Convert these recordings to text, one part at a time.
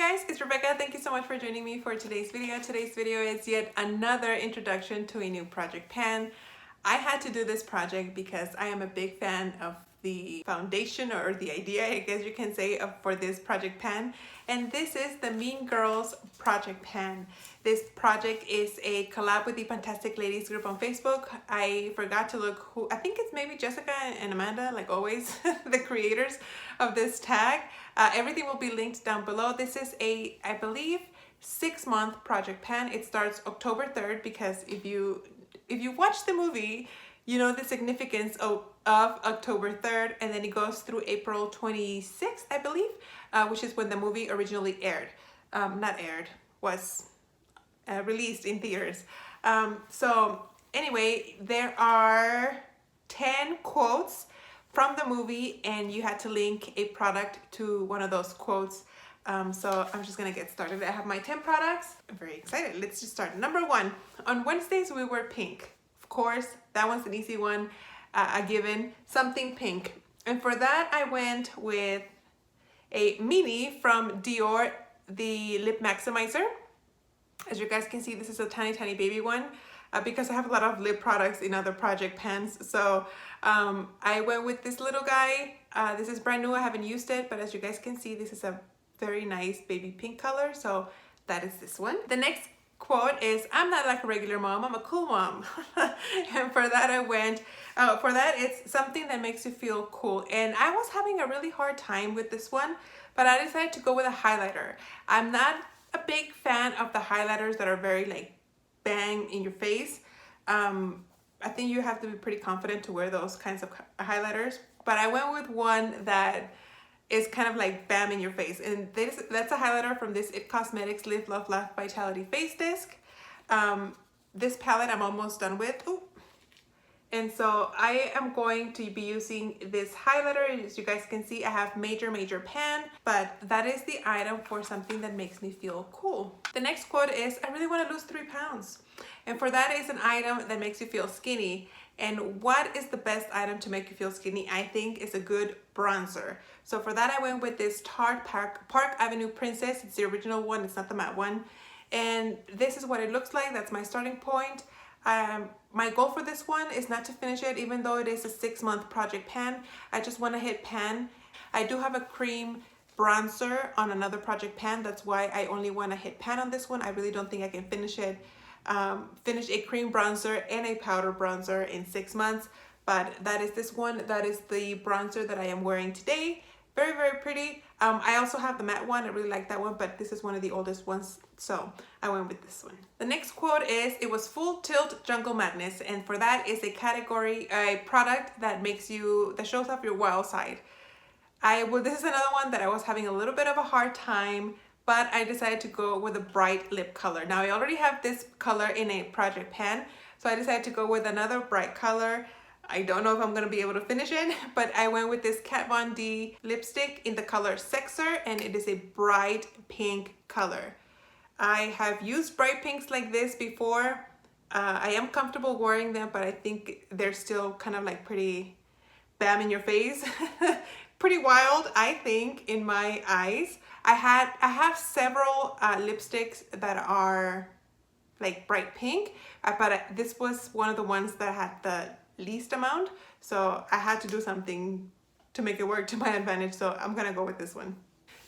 guys, it's Rebecca. Thank you so much for joining me for today's video. Today's video is yet another introduction to a new project pan. I had to do this project because I am a big fan of the foundation, or the idea, I guess you can say, for this project pan. And this is the Mean Girls project pan. This project is a collab with the Fantastic Ladies group on Facebook. I forgot to look who, I think it's maybe Jessica and Amanda, like always, the creators of this tag. Everything will be linked down below. This is a, I believe, 6-month project pan. It starts October 3rd because if you watch the movie, you know the significance of October 3rd, and then it goes through April 26th, I believe, which is when the movie originally aired. Was released in theaters. So anyway, there are 10 quotes from the movie, and you had to link a product to one of those quotes. So I'm just gonna get started. I have my 10 products. I'm very excited. Let's just start. Number 1, on Wednesdays we wear pink. Of course, that one's an easy one, a given, something pink. And for that I went with a mini from Dior, the Lip Maximizer. As you guys can see, this is a tiny baby one because I have a lot of lip products in other project pans. So I went with this little guy. This is brand new, I haven't used it, but as you guys can see, this is a very nice baby pink color. So that is this one. The next quote is, "I'm not like a regular mom, I'm a cool mom." And for that I went, for that it's something that makes you feel cool. And I was having a really hard time with this one, but I decided to go with a highlighter. I'm not a big fan of the highlighters that are very like bang in your face. I think you have to be pretty confident to wear those kinds of highlighters, but I went with one that is kind of like bam in your face, and that's a highlighter from this It Cosmetics Live Love Laugh Vitality Face Disc. This palette I'm almost done with. Ooh. And so I am going to be using this highlighter. As you guys can see, I have major pan, but that is the item for something that makes me feel cool. The next quote is, "I really want to lose 3 pounds." And for that is an item that makes you feel skinny. And what is the best item to make you feel skinny? I think is a good bronzer. So for that I went with this Tarte Park Avenue Princess. It's the original one, it's not the matte one. And this is what it looks like. That's my starting point. My goal for this one is not to finish it, even though it is a 6-month project pan. I just want to hit pan. I do have a cream bronzer on another project pan. That's why I only want to hit pan on this one. I really don't think I can finish it. Finish a cream bronzer and a powder bronzer in 6 months, but that is this one. That is the bronzer that I am wearing today. Very pretty. I also have the matte one. I really like that one, but this is one of the oldest ones, so I went with this one. The next quote is, "It was full tilt jungle madness." And for that is a category, a product that shows off your wild side. This is another one that I was having a little bit of a hard time, but I decided to go with a bright lip color. Now I already have this color in a project pan, so I decided to go with another bright color. I don't know if I'm gonna be able to finish it, but I went with this Kat Von D lipstick in the color Sexer, and it is a bright pink color. I have used bright pinks like this before. I am comfortable wearing them, but I think they're still kind of like pretty bam in your face. Pretty wild, I think, in my eyes. I have several lipsticks that are like bright pink, but this was one of the ones that had the least amount, so I had to do something to make it work to my advantage, so I'm gonna go with this one.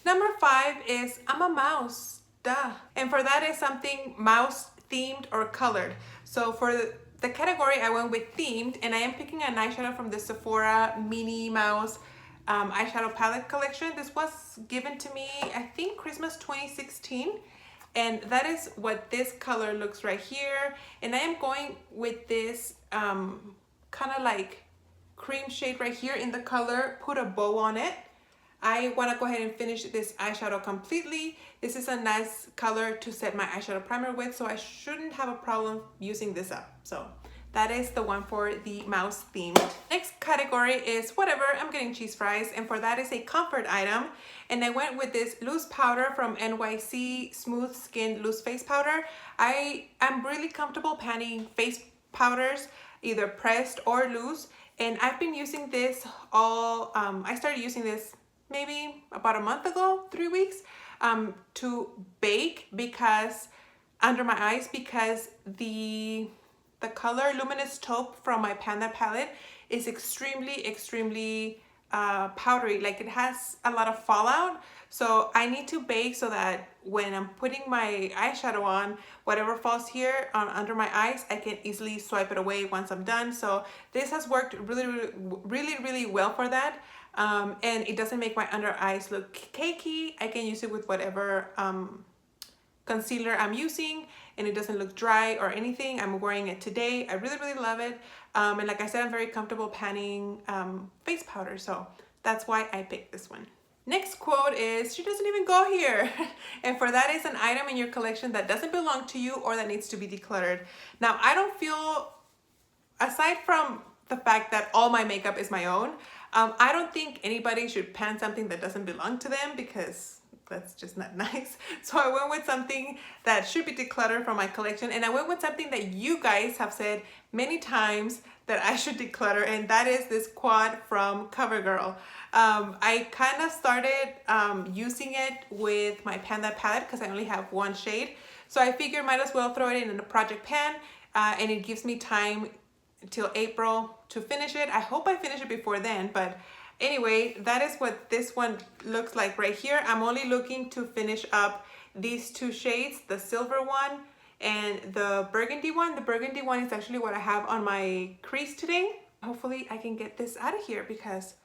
Number 5 is, "I'm a mouse, duh." And for that is something mouse themed or colored. So for the category I went with themed, and I am picking an eyeshadow from the Sephora Minnie Mouse eyeshadow palette collection. This was given to me, I think, Christmas 2016, and that is what this color looks right here. And I am going with this kind of like cream shade right here in the color, put a bow on it. I want to go ahead and finish this eyeshadow completely. This is a nice color to set my eyeshadow primer with, so I shouldn't have a problem using this up. So that is the one for the mouse theme. Next category is whatever, I'm getting cheese fries, and for that is a comfort item. And I went with this loose powder from NYC Smooth Skin Loose Face Powder. I am really comfortable panning face powders, either pressed or loose, and I've been using this I started using this maybe about a month ago, 3 weeks. to bake because under my eyes, because the color Luminous Taupe from my Panda palette is extremely powdery. Like, it has a lot of fallout. So I need to bake so that when I'm putting my eyeshadow on, whatever falls here on under my eyes, I can easily swipe it away once I'm done. So this has worked really well for that. And it doesn't make my under eyes look cakey. I can use it with whatever concealer I'm using, and it doesn't look dry or anything. I'm wearing it today. I really love it. And like I said, I'm very comfortable panning face powder, so that's why I picked this one. Next quote is, she doesn't even go here. And for that is an item in your collection that doesn't belong to you or that needs to be decluttered. Now, I don't feel, aside from the fact that all my makeup is my own, I don't think anybody should pan something that doesn't belong to them, because that's just not nice. So I went with something that should be decluttered from my collection, and I went with something that you guys have said many times that I should declutter, and that is this quad from CoverGirl. I kind of started using it with my Panda palette because I only have one shade, so I figured might as well throw it in a project pan, and it gives me time till April to finish it. I hope I finish it before then, but anyway, that is what this one looks like right here. I'm only looking to finish up these two shades, the silver one and the burgundy one. The burgundy one is actually what I have on my crease today. Hopefully I can get this out of here because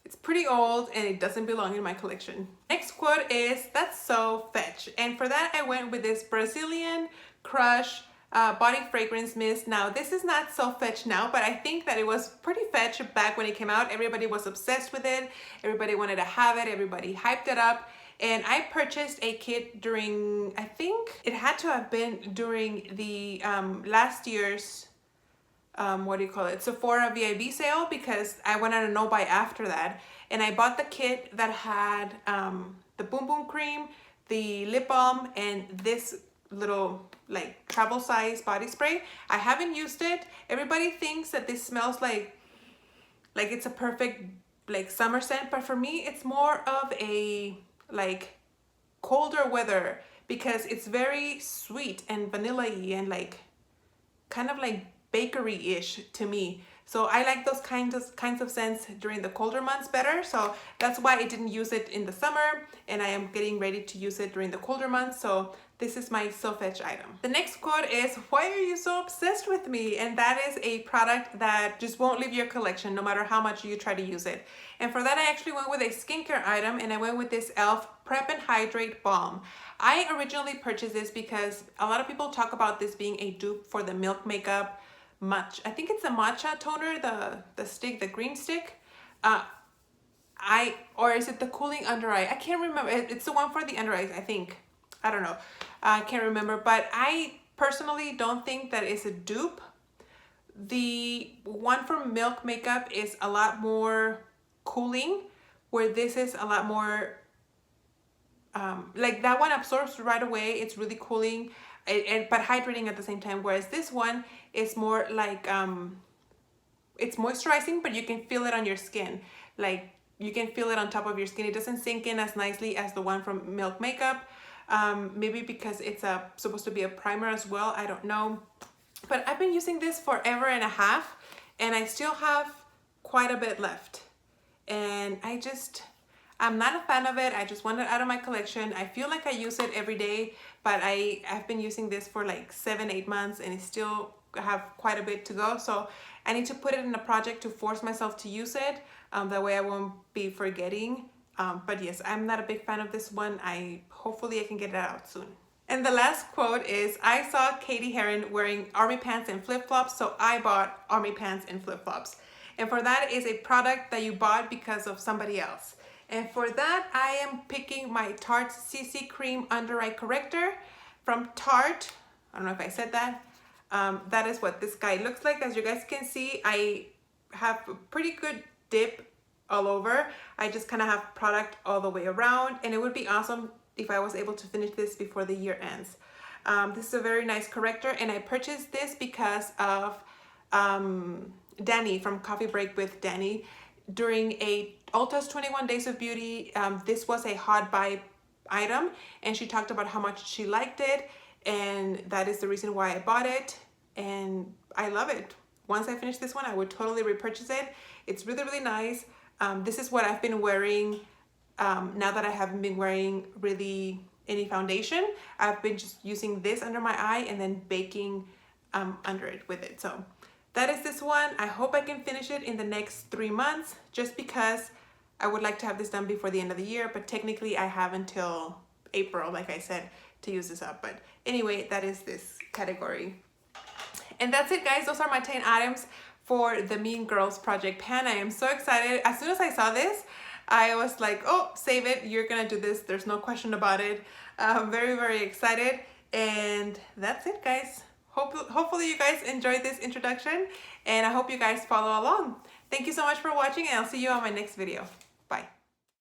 it's pretty old and it doesn't belong in my collection. Next quote is, that's so fetch. And for that, I went with this Brazilian Crush body fragrance mist. Now, this is not so fetch now, but I think that it was pretty fetch back when it came out. Everybody was obsessed with it. Everybody wanted to have it. Everybody hyped it up. And I purchased a kit during, I think it had to have been during the last year's what do you call it, Sephora VIB sale, because I went on a no buy after that, and I bought the kit that had the Boom Boom cream, the lip balm, and this little like travel size body spray. I haven't used it. Everybody thinks that this smells like it's a perfect like summer scent, but for me it's more of a like colder weather, because it's very sweet and vanilla-y and like kind of like bakery-ish to me. So I like those kinds of scents during the colder months better. So that's why I didn't use it in the summer, and I am getting ready to use it during the colder months. So this is my so fetch item. The next quote is, why are you so obsessed with me? And that is a product that just won't leave your collection no matter how much you try to use it. And for that, I actually went with a skincare item, and I went with this e.l.f. Prep and Hydrate Balm. I originally purchased this because a lot of people talk about this being a dupe for the Milk Makeup I think it's a matcha toner, the stick, the green stick. Or is it the cooling under eye? I can't remember. It's the one for the under eyes, I think. I don't know. I can't remember, but I personally don't think that it's a dupe. The one from Milk Makeup is a lot more cooling, where this is a lot more like that one absorbs right away. It's really cooling, but hydrating at the same time, whereas this one is more like it's moisturizing, but you can feel it on your skin. Like you can feel it on top of your skin. It doesn't sink in as nicely as the one from Milk Makeup. Maybe because it's supposed to be a primer as well, I don't know. But I've been using this forever and a half, and I still have quite a bit left. And I'm not a fan of it. I just want it out of my collection. I feel like I use it every day, but I've been using this for like 7-8 months, and it still have quite a bit to go. So I need to put it in a project to force myself to use it. That way I won't be forgetting. But yes, I'm not a big fan of this one. Hopefully I can get it out soon. And the last quote is, I saw Katie Heron wearing army pants and flip-flops, so I bought army pants and flip-flops. And for that is a product that you bought because of somebody else. And for that, I am picking my Tarte CC Cream Under Eye Corrector from Tarte. I don't know if I said that. That is what this guy looks like. As you guys can see, I have a pretty good dip all over. I just kind of have product all the way around, and it would be awesome if I was able to finish this before the year ends. This is a very nice corrector, and I purchased this because of Danny from Coffee Break with Danny. During a Ulta's 21 Days of Beauty, this was a hot buy item, and she talked about how much she liked it, and that is the reason why I bought it, and I love it. Once I finish this one, I would totally repurchase it. It's really, really nice. This is what I've been wearing now that I haven't been wearing really any foundation. I've been just using this under my eye and then baking under it with it. So that is this one. I hope I can finish it in the next 3 months, just because I would like to have this done before the end of the year, but technically I have until April, like I said, to use this up. But anyway, that is this category. And that's it, guys. Those are my 10 items for the Mean Girls Project Pan. I am so excited. As soon as I saw this, I was like, oh, save it. You're gonna do this. There's no question about it. I'm very, very excited. And that's it, guys. Hopefully you guys enjoyed this introduction, and I hope you guys follow along. Thank you so much for watching, and I'll see you on my next video. Bye.